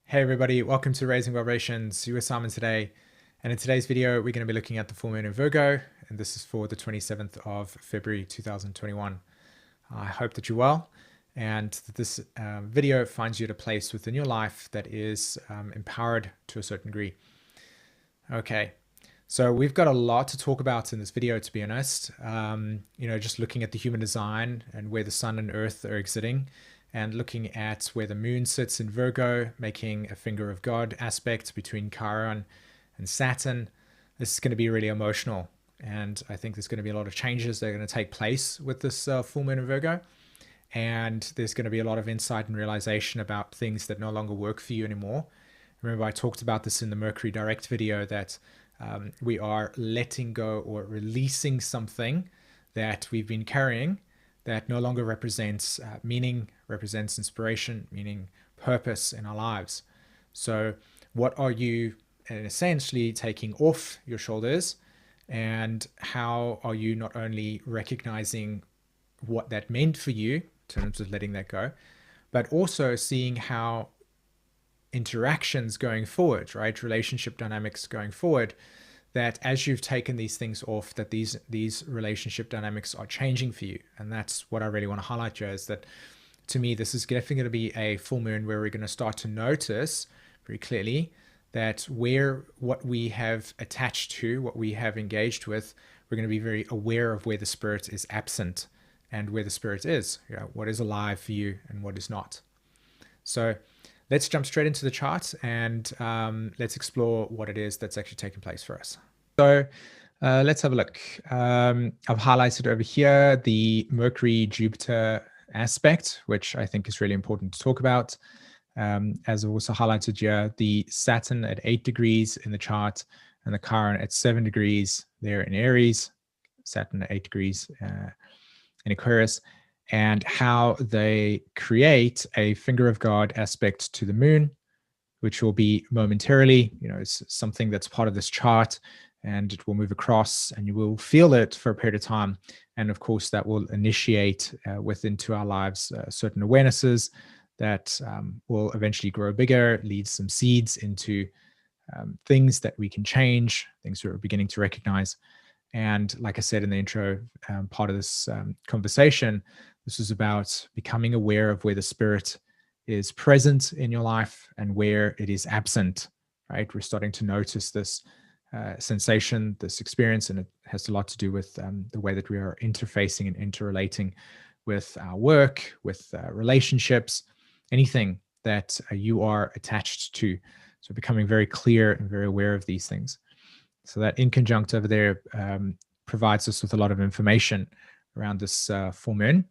Hey everybody, welcome to Raising Vibrations. You are Simon today, and in today's video we're going to be looking at the full moon in Virgo, and this is for the 27th of February 2021. I hope that you're well, and that this video finds you at a place within your life that is empowered to a certain degree. Okay, so we've got a lot to talk about in this video, to be honest. Just looking at the human design and where the sun and earth are exiting, and looking at where the moon sits in Virgo, making a finger of God aspect between Chiron and Saturn. This is going to be really emotional, and I think there's going to be a lot of changes that are going to take place with this full moon in Virgo, and there's going to be a lot of insight and realization about things that no longer work for you anymore. Remember, I talked about this in the Mercury Direct video, that we are letting go or releasing something that we've been carrying that no longer represents meaning, represents inspiration, meaning purpose in our lives. So what are you essentially taking off your shoulders, and how are you not only recognizing what that meant for you in terms of letting that go, but also seeing how interactions going forward, right? Relationship dynamics going forward, that as you've taken these things off, that these relationship dynamics are changing for you. And that's what I really want to highlight here, is that to me, this is definitely going to be a full moon where we're going to start to notice very clearly that what we have attached to, what we have engaged with, we're going to be very aware of where the spirit is absent and where the spirit is, what is alive for you and what is not. So let's jump straight into the chart, and let's explore what it is that's actually taking place for us. So let's have a look. I've highlighted over here the Mercury-Jupiter aspect, which I think is really important to talk about. As I've also highlighted here, the Saturn at 8 degrees in the chart, and the Chiron at 7 degrees there in Aries, Saturn at 8 degrees in Aquarius, and how they create a finger of God aspect to the moon, which will be momentarily, it's something that's part of this chart, and it will move across and you will feel it for a period of time. And of course, that will initiate into our lives certain awarenesses that will eventually grow bigger, lead some seeds into things that we can change, things we're beginning to recognize. And like I said in the intro part of this conversation, this is about becoming aware of where the spirit is present in your life and where it is absent, right? We're starting to notice this sensation, this experience, and it has a lot to do with the way that we are interfacing and interrelating with our work, with relationships, anything that you are attached to. So becoming very clear and very aware of these things. So that inconjunct over there provides us with a lot of information around this full moon.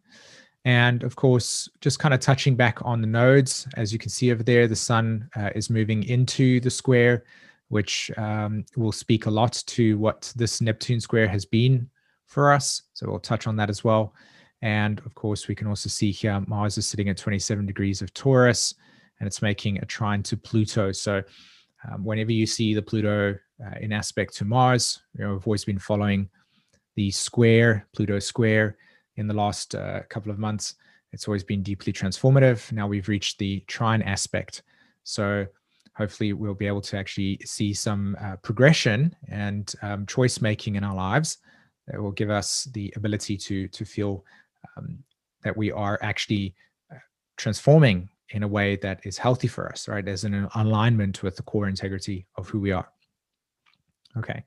And of course, just kind of touching back on the nodes, as you can see over there, the sun is moving into the square, which will speak a lot to what this Neptune square has been for us. So we'll touch on that as well. And of course, we can also see here Mars is sitting at 27 degrees of Taurus, and it's making a trine to Pluto. So whenever you see the Pluto in aspect to Mars, we've always been following the square, Pluto square, in the last couple of months. It's always been deeply transformative. Now we've reached the trine aspect. So hopefully we'll be able to actually see some progression and choice making in our lives that will give us the ability to feel that we are actually transforming in a way that is healthy for us, right? As in an alignment with the core integrity of who we are. Okay.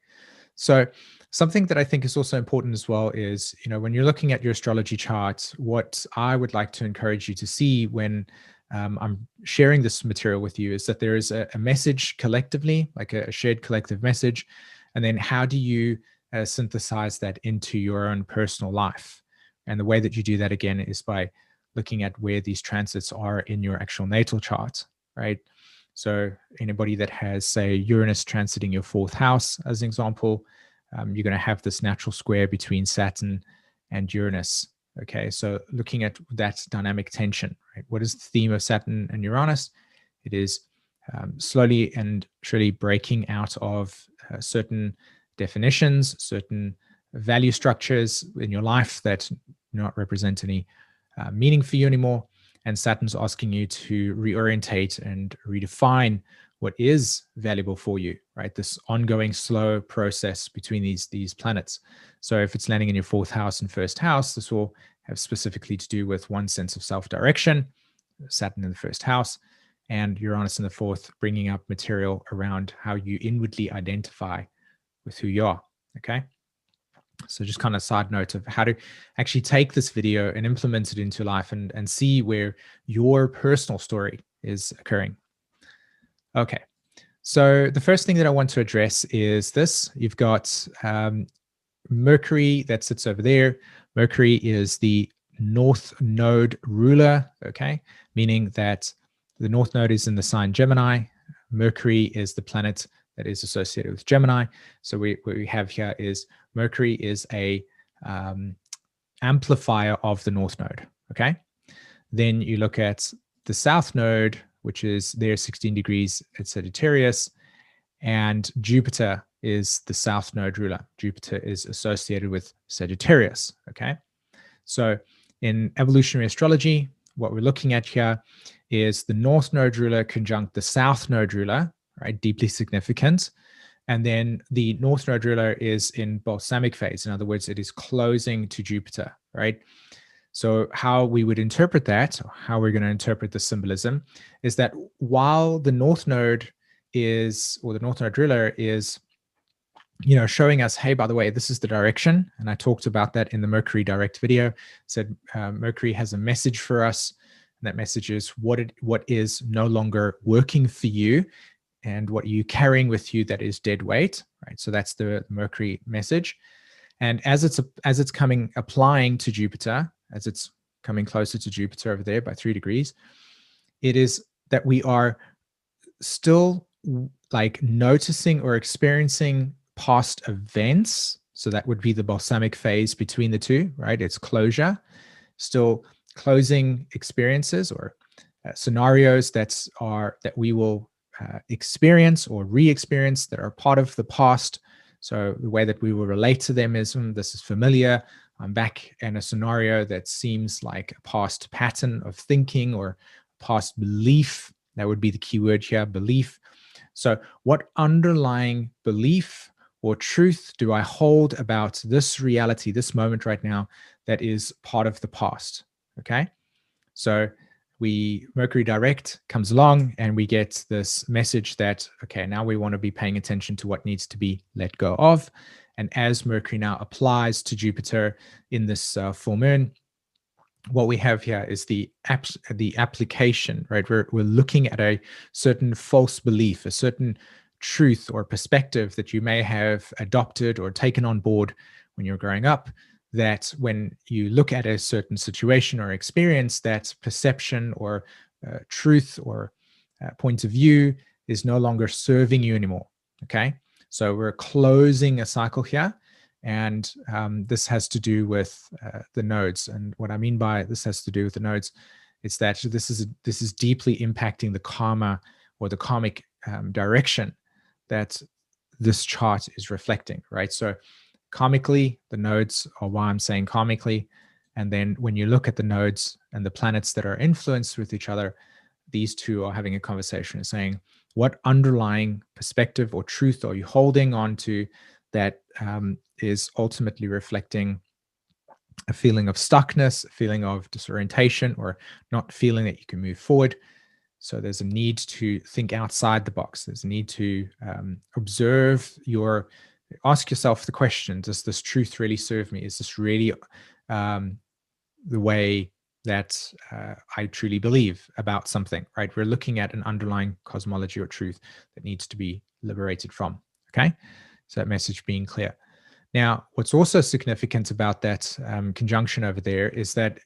So something that I think is also important as well is, when you're looking at your astrology chart, what I would like to encourage you to see when I'm sharing this material with you is that there is a message collectively, like a shared collective message. And then how do you synthesize that into your own personal life? And the way that you do that, again, is by looking at where these transits are in your actual natal chart, right? So anybody that has, say, Uranus transiting your 4th house, as an example, you're going to have this natural square between Saturn and Uranus. Okay, so looking at that dynamic tension, right? What is the theme of Saturn and Uranus? It is slowly and surely breaking out of certain definitions, certain value structures in your life that do not represent any meaning for you anymore, and Saturn's asking you to reorientate and redefine what is valuable for you, right? This ongoing slow process between these planets. So if it's landing in your fourth house and first house, this will have specifically to do with one sense of self-direction, Saturn in the first house, and Uranus in the fourth, bringing up material around how you inwardly identify with who you are, okay? So just kind of side note of how to actually take this video and implement it into life and see where your personal story is occurring. Okay, so the first thing that I want to address is this. You've got Mercury that sits over there. Mercury is the North Node ruler, okay? Meaning that the North Node is in the sign Gemini. Mercury is the planet that is associated with Gemini. So what we have here is Mercury is a amplifier of the North Node, okay? Then you look at the South Node, which is there 16 degrees at Sagittarius, and Jupiter is the South Node ruler. Jupiter is associated with Sagittarius, okay? So in evolutionary astrology, what we're looking at here is the North Node ruler conjunct the South Node ruler, right? Deeply significant. And then the North Node ruler is in balsamic phase. In other words, it is closing to Jupiter, right? So how we would interpret that, or how we're going to interpret the symbolism, is that while the North Node is, or the North Node ruler is, showing us, hey, by the way, this is the direction. And I talked about that in the Mercury direct video. Said Mercury has a message for us. And that message is what is no longer working for you, and what are you carrying with you that is dead weight, right? So that's the Mercury message. And as it's applying to Jupiter, as it's coming closer to Jupiter over there by 3 degrees, it is that we are still like noticing or experiencing past events. So that would be the balsamic phase between the two, right? It's closure, still closing experiences or scenarios that we will experience or re-experience that are part of the past. So the way that we will relate to them is, this is familiar. I'm back in a scenario that seems like a past pattern of thinking or past belief. That would be the key word here, belief. So what underlying belief or truth do I hold about this reality, this moment right now, that is part of the past? Okay. So Mercury direct comes along and we get this message that, okay, now we want to be paying attention to what needs to be let go of. And as Mercury now applies to Jupiter in this full moon, what we have here is the application, right? We're looking at a certain false belief, a certain truth or perspective that you may have adopted or taken on board when you're growing up, that when you look at a certain situation or experience, that perception or truth or point of view is no longer serving you anymore, okay? So we're closing a cycle here. And this has to do with the nodes. And what I mean by this has to do with the nodes, it's that this is deeply impacting the karma or the karmic direction that this chart is reflecting, right? So karmically, the nodes are why I'm saying karmically. And then when you look at the nodes and the planets that are influenced with each other, these two are having a conversation and saying, what underlying perspective or truth are you holding on to that is ultimately reflecting a feeling of stuckness, a feeling of disorientation, or not feeling that you can move forward. So there's a need to think outside the box. There's a need to ask yourself the question, does this truth really serve me? Is this really the way that I truly believe about something, right? We're looking at an underlying cosmology or truth that needs to be liberated from, okay? So that message being clear. Now, what's also significant about that conjunction over there is that,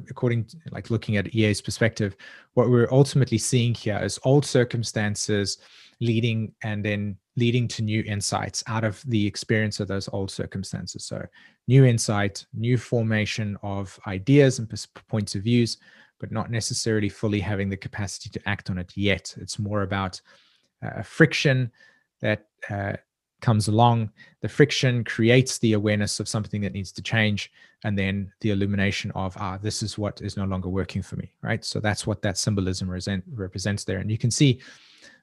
according to looking at EA's perspective, what we're ultimately seeing here is old circumstances leading to new insights out of the experience of those old circumstances. So new insight, new formation of ideas and points of views, but not necessarily fully having the capacity to act on it yet. It's more about friction that comes along, the friction creates the awareness of something that needs to change, and then the illumination of, this is what is no longer working for me, right? So that's what that symbolism represents there. And you can see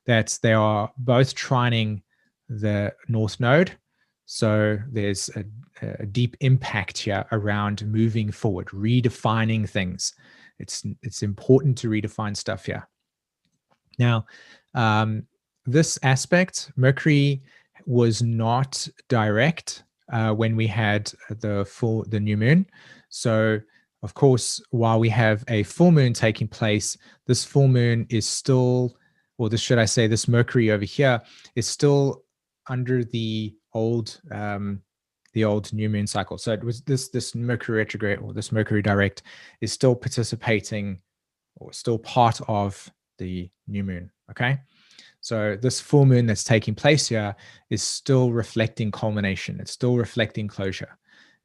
that they are both trining the North Node. So there's a deep impact here around moving forward, redefining things. It's important to redefine stuff here. Now, this aspect, Mercury was not direct when we had the new moon. So, of course, while we have a full moon taking place, this full moon is still, or this, should I say, this Mercury over here is still under the old new moon cycle. So it was this Mercury retrograde, or this Mercury direct, is still participating, or still part of the new moon. Okay. So this full moon that's taking place here is still reflecting culmination. It's still reflecting closure.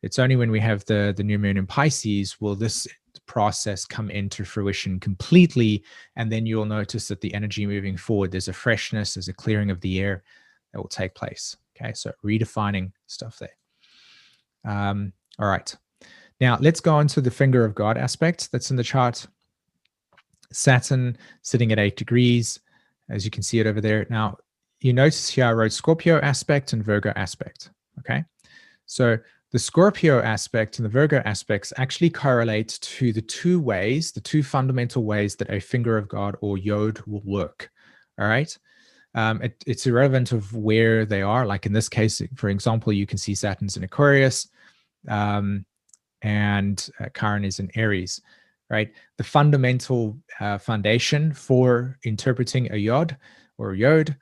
It's only when we have the new moon in Pisces will this process come into fruition completely. And then you'll notice that the energy moving forward, there's a freshness, there's a clearing of the air that will take place. Okay. So redefining stuff there. All right. Now let's go on to the finger of God aspect that's in the chart. Saturn sitting at 8 degrees, as you can see it over there. Now, you notice here I wrote Scorpio aspect and Virgo aspect, okay? So the Scorpio aspect and the Virgo aspects actually correlate to the two fundamental ways that a finger of God or Yod will work, all right? It's irrelevant of where they are. Like in this case, for example, you can see Saturn's in Aquarius, and Chiron is in Aries. Right? The fundamental foundation for interpreting a Yod or Yod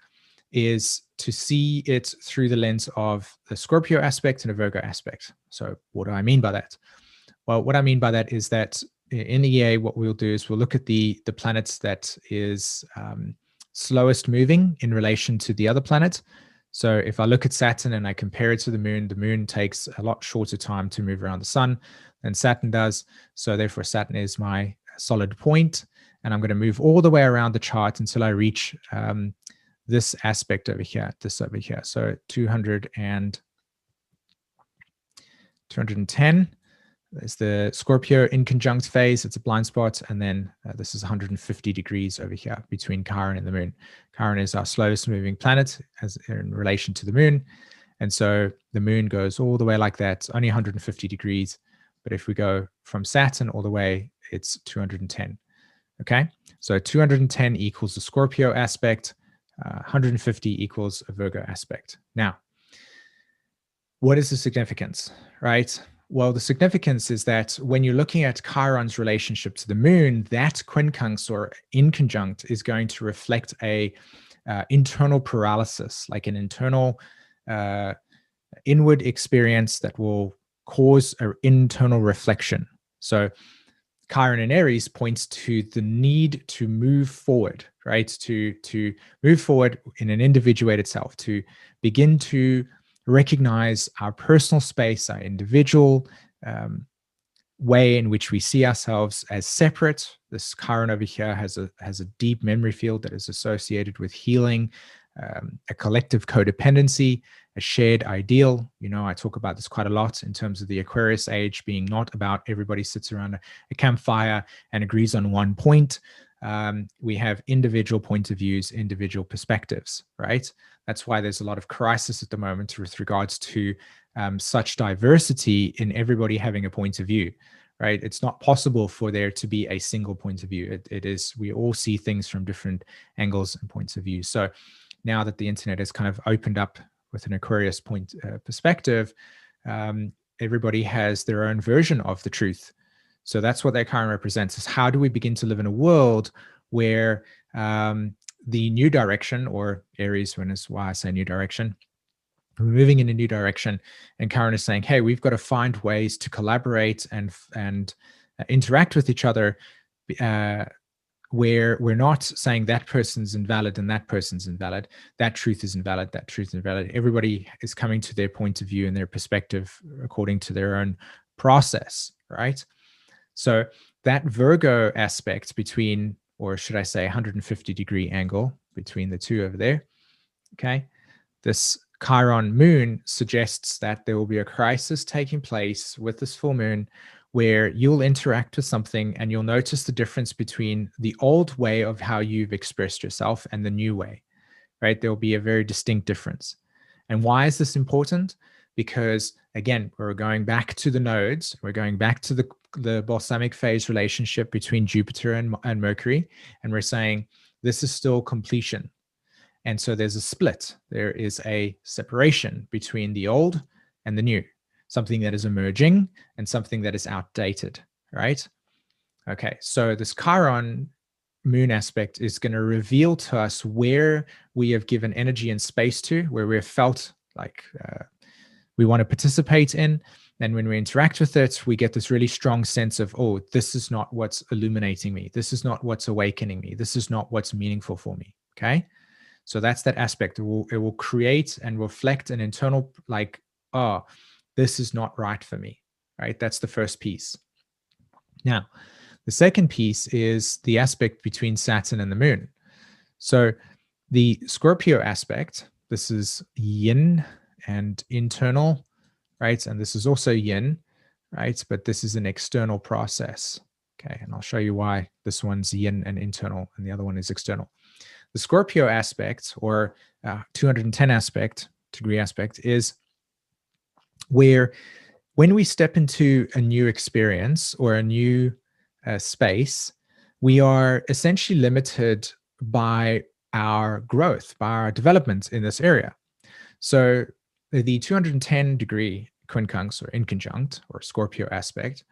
is to see it through the lens of the Scorpio aspect and a Virgo aspect. So what do I mean by that? Well, what I mean by that is that in the EA, what we'll do is we'll look at the planets that is slowest moving in relation to the other planet. So if I look at Saturn and I compare it to the moon takes a lot shorter time to move around the sun than Saturn does. So therefore Saturn is my solid point, and I'm going to move all the way around the chart until I reach this aspect over here, this over here. So 210. There's the Scorpio in conjunct phase. It's a blind spot. And then this is 150 degrees over here between Chiron and the moon. Chiron is our slowest moving planet as in relation to the moon. And so the moon goes all the way like that, only 150 degrees. But if we go from Saturn all the way, it's 210. Okay. So 210 equals the Scorpio aspect. 150 equals a Virgo aspect. Now, what is the significance, right? Well, the significance is that when you're looking at Chiron's relationship to the moon, that quincunx or in conjunct is going to reflect a internal paralysis, like an internal inward experience that will cause an internal reflection. So Chiron in Aries points to the need to move forward, right? To move forward in an individuated self, to begin to recognize our personal space, our individual way in which we see ourselves as separate. This Chiron over here has a deep memory field that is associated with healing, a collective codependency, a shared ideal. You know, I talk about this quite a lot in terms of the Aquarius age being not about everybody sits around a campfire and agrees on one point. We have individual point of views, individual perspectives, right? That's why there's a lot of crisis at the moment with regards to such diversity in everybody having a point of view, right? It's not possible for there to be a single point of view. It is, we all see things from different angles and points of view. So now that the internet has kind of opened up with an Aquarius perspective, everybody has their own version of the truth. So that's what that Chiron represents, is how do we begin to live in a world where the new direction, or Aries, when is why I say new direction, we're moving in a new direction, and Chiron is saying, hey, we've got to find ways to collaborate and interact with each other, where we're not saying that person's invalid and that person's invalid, that truth is invalid, that truth is invalid. Everybody is coming to their point of view and their perspective according to their own process, right? So that Virgo aspect between, or should I say 150 degree angle between the two over there, okay? This Chiron moon suggests that there will be a crisis taking place with this full moon where you'll interact with something and you'll notice the difference between the old way of how you've expressed yourself and the new way, right? There will be a very distinct difference. And why is this important? Because again, we're going back to the nodes, we're going back to the balsamic phase relationship between Jupiter and Mercury, and we're saying this is still completion. And so there's a split. There is a separation between the old and the new, something that is emerging and something that is outdated, right? Okay, so this Chiron moon aspect is going to reveal to us where we have given energy and space to, where we've felt like we want to participate in. And when we interact with it, we get this really strong sense of, oh, this is not what's illuminating me. This is not what's awakening me. This is not what's meaningful for me. Okay. So that's that aspect. It will create and reflect an internal, like, oh, this is not right for me, right? That's the first piece. Now, the second piece is the aspect between Saturn and the moon. So the Scorpio aspect, this is yin and internal, right? And this is also yin, right? But this is an external process. Okay, and I'll show you why this one's yin and internal and the other one is external. The Scorpio aspect, or 210 degree aspect, is where when we step into a new experience or a new space, we are essentially limited by our growth, by our development in this area. So the 210 degree quincunx or inconjunct or Scorpio aspect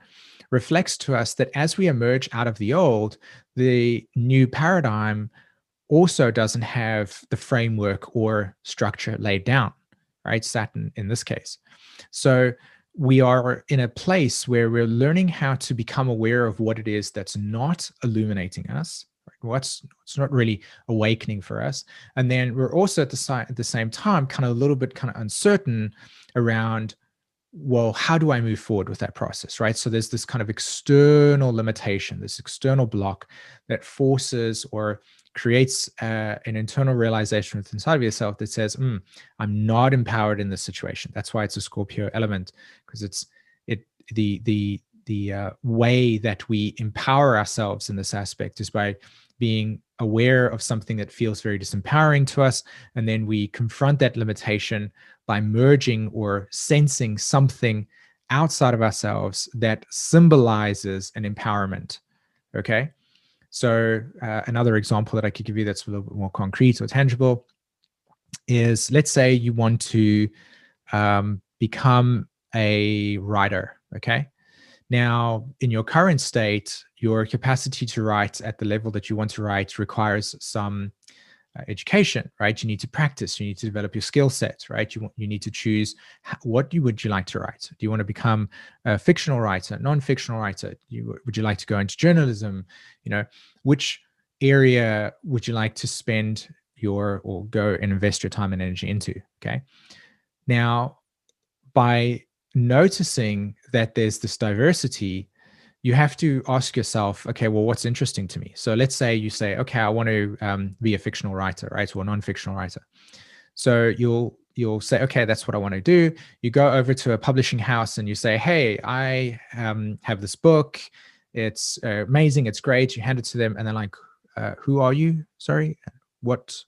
reflects to us that as we emerge out of the old, the new paradigm also doesn't have the framework or structure laid down, right? Saturn in this case. So we are in a place where we're learning how to become aware of what it is that's not illuminating us, right? What's not really awakening for us. And then we're also at the same time kind of a little bit kind of uncertain around, well, how do I move forward with that process, right? So there's this kind of external limitation, this external block that forces or creates an internal realization within inside of yourself that says, I'm not empowered in this situation. That's why it's a Scorpio element, because it's the way that we empower ourselves in this aspect is by being aware of something that feels very disempowering to us, and then we confront that limitation by merging or sensing something outside of ourselves that symbolizes an empowerment. Okay. So another example that I could give you that's a little bit more concrete or tangible is, let's say you want to become a writer, okay? Now, in your current state, your capacity to write at the level that you want to write requires some education, right? You need to practice, you need to develop your skill set, right? You need to choose what would you like to write. Do you want to become a fictional writer, non-fictional writer? Would you like to go into journalism? You know, which area would you like to spend or go and invest your time and energy into? Okay. Now, by noticing that there's this diversity, you have to ask yourself, okay, well, what's interesting to me? So let's say you say, okay, I want to be a fictional writer, right? Or a non-fictional writer. So you'll say, okay, that's what I want to do. You go over to a publishing house and you say, hey, I have this book. It's amazing. It's great. You hand it to them and they're like, who are you? Sorry, what?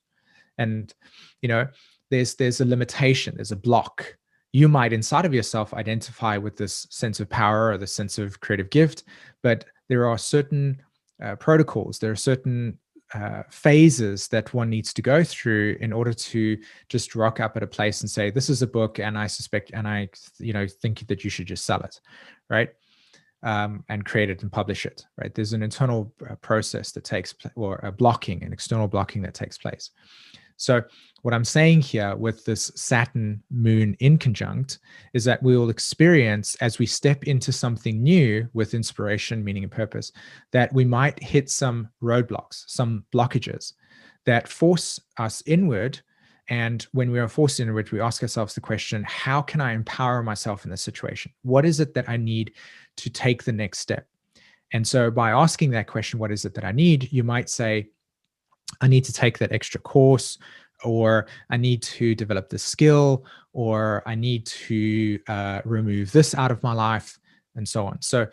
And, you know, there's a limitation, there's a block. You might inside of yourself identify with this sense of power or the sense of creative gift, but there are certain protocols, there are certain phases that one needs to go through in order to just rock up at a place and say, this is a book and I suspect, and I, think that you should just sell it, right? And create it and publish it, right? There's an internal process that takes place, or a blocking, an external blocking that takes place. So what I'm saying here with this Saturn moon inconjunct is that we will experience, as we step into something new with inspiration, meaning and purpose, that we might hit some roadblocks, some blockages that force us inward. And when we are forced inward, we ask ourselves the question, how can I empower myself in this situation? What is it that I need to take the next step? And so by asking that question, what is it that I need? You might say, I need to take that extra course, or I need to develop this skill, or I need to remove this out of my life, and so on. So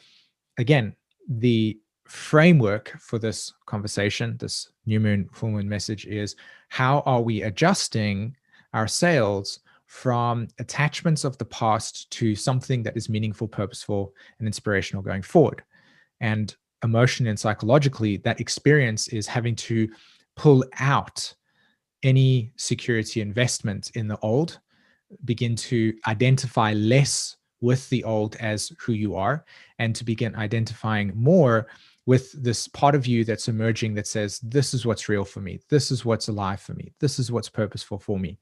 again, the framework for this conversation, this new moon, full moon message is, how are we adjusting our sails from attachments of the past to something that is meaningful, purposeful, and inspirational going forward? And emotionally and psychologically, that experience is having to pull out any security investment in the old, begin to identify less with the old as who you are, and to begin identifying more with this part of you that's emerging that says, this is what's real for me. This is what's alive for me. This is what's purposeful for me.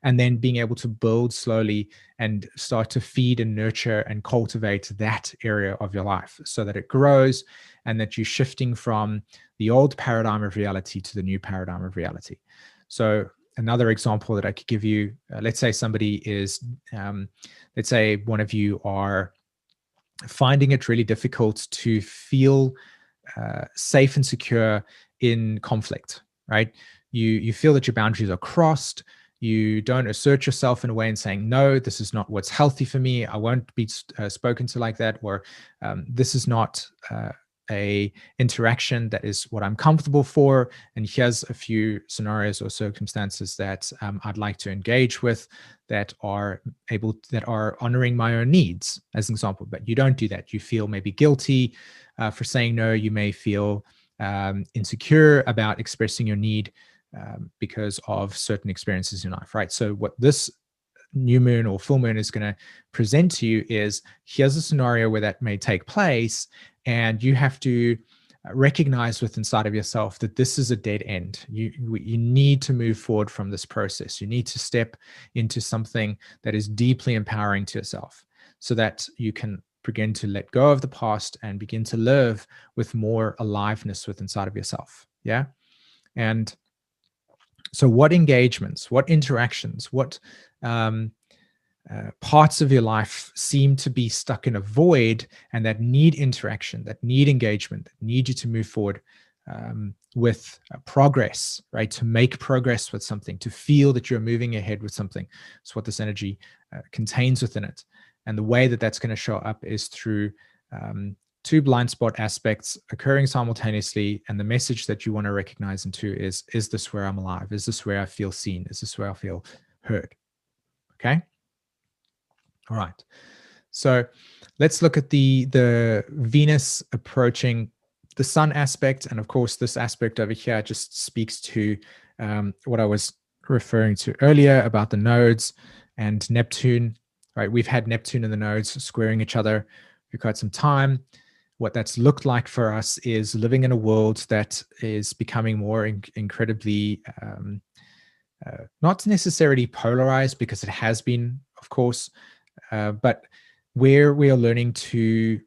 And then being able to build slowly and start to feed and nurture and cultivate that area of your life so that it grows and that you're shifting from the old paradigm of reality to the new paradigm of reality. So another example that I could give you, let's say somebody is, let's say one of you are finding it really difficult to feel safe and secure in conflict, right? You feel that your boundaries are crossed. You don't assert yourself in a way and saying, no, this is not what's healthy for me. I won't be spoken to like that, or this is not a interaction that is what I'm comfortable for. And here's a few scenarios or circumstances that I'd like to engage with that are honoring my own needs, as an example. But you don't do that. You feel maybe guilty for saying no. You may feel insecure about expressing your need because of certain experiences in life, right? So what this new moon or full moon is going to present to you is, here's a scenario where that may take place, and you have to recognize within inside of yourself that this is a dead end. You need to move forward from this process. You need to step into something that is deeply empowering to yourself, so that you can begin to let go of the past and begin to live with more aliveness within inside of yourself. Yeah. And so what engagements, what interactions, what parts of your life seem to be stuck in a void, and that need interaction, that need engagement, that need you to move forward with progress, right? To make progress with something, to feel that you're moving ahead with something. It's what this energy contains within it. And the way that that's going to show up is through two blind spot aspects occurring simultaneously. And the message that you want to recognize into is this where I'm alive? Is this where I feel seen? Is this where I feel heard? Okay. All right. So let's look at the Venus approaching the sun aspect. And of course, this aspect over here just speaks to what I was referring to earlier about the nodes and Neptune, right? We've had Neptune and the nodes squaring each other for quite some time. What that's looked like for us is living in a world that is becoming more incredibly, not necessarily polarized, because it has been, of course, but where we are learning to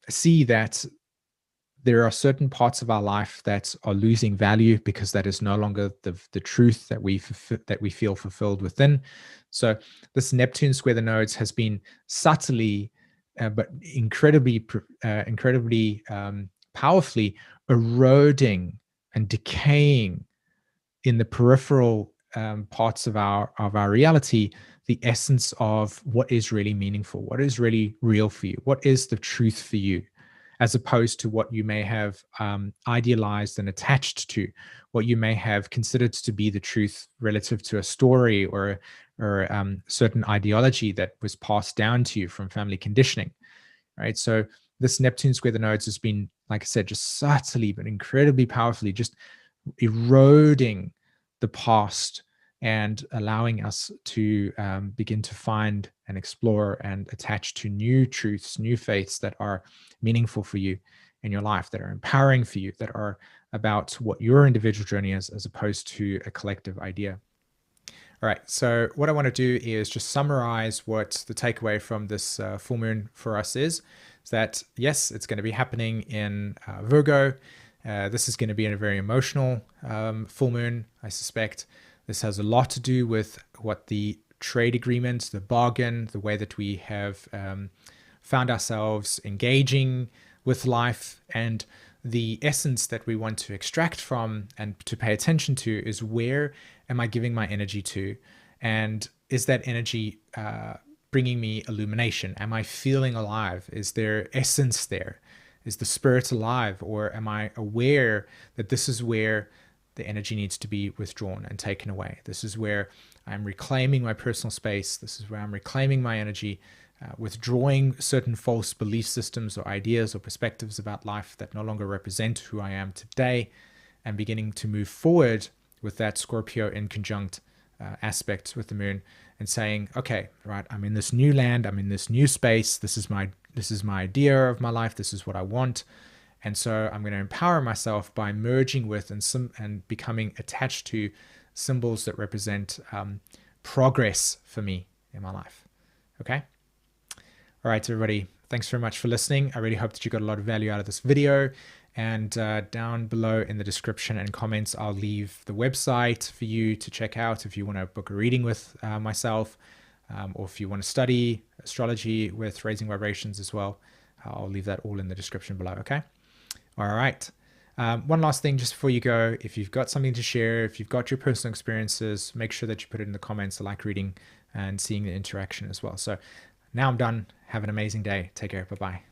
see that there are certain parts of our life that are losing value because that is no longer the truth that we feel fulfilled within. So this Neptune square the nodes has been subtly but incredibly powerfully eroding and decaying in the peripheral parts of our reality, the essence of what is really meaningful, what is really real for you, what is the truth for you, as opposed to what you may have idealized and attached to, what you may have considered to be the truth relative to a story or certain ideology that was passed down to you from family conditioning, right? So this Neptune square the nodes has been, like I said, just subtly but incredibly powerfully just eroding the past and allowing us to begin to find and explore and attach to new truths, new faiths that are meaningful for you in your life, that are empowering for you, that are about what your individual journey is, as opposed to a collective idea. All right, so what I want to do is just summarize what the takeaway from this full moon for us is that, yes, it's going to be happening in Virgo. This is going to be in a very emotional full moon, I suspect. This has a lot to do with what the trade agreement, the bargain, the way that we have found ourselves engaging with life, and the essence that we want to extract from and to pay attention to is, where am I giving my energy to? And is that energy bringing me illumination? Am I feeling alive? Is there essence there? Is the spirit alive? Or am I aware that this is where the energy needs to be withdrawn and taken away? This is where I'm reclaiming my personal space. This is where I'm reclaiming my energy, withdrawing certain false belief systems or ideas or perspectives about life that no longer represent who I am today, and beginning to move forward with that Scorpio in conjunct aspect with the moon, and saying, okay, right, I'm in this new land, I'm in this new space, this is my idea of my life, this is what I want. And so I'm going to empower myself by merging with and becoming attached to symbols that represent progress for me in my life. Okay. All right, everybody, thanks very much for listening. I really hope that you got a lot of value out of this video. And down below in the description and comments, I'll leave the website for you to check out if you want to book a reading with myself, or if you want to study astrology with raising vibrations as well. I'll leave that all in the description below, okay? All right. One last thing just before you go, if you've got something to share, if you've got your personal experiences, make sure that you put it in the comments. I like reading and seeing the interaction as well. So now I'm done. Have an amazing day. Take care. Bye-bye.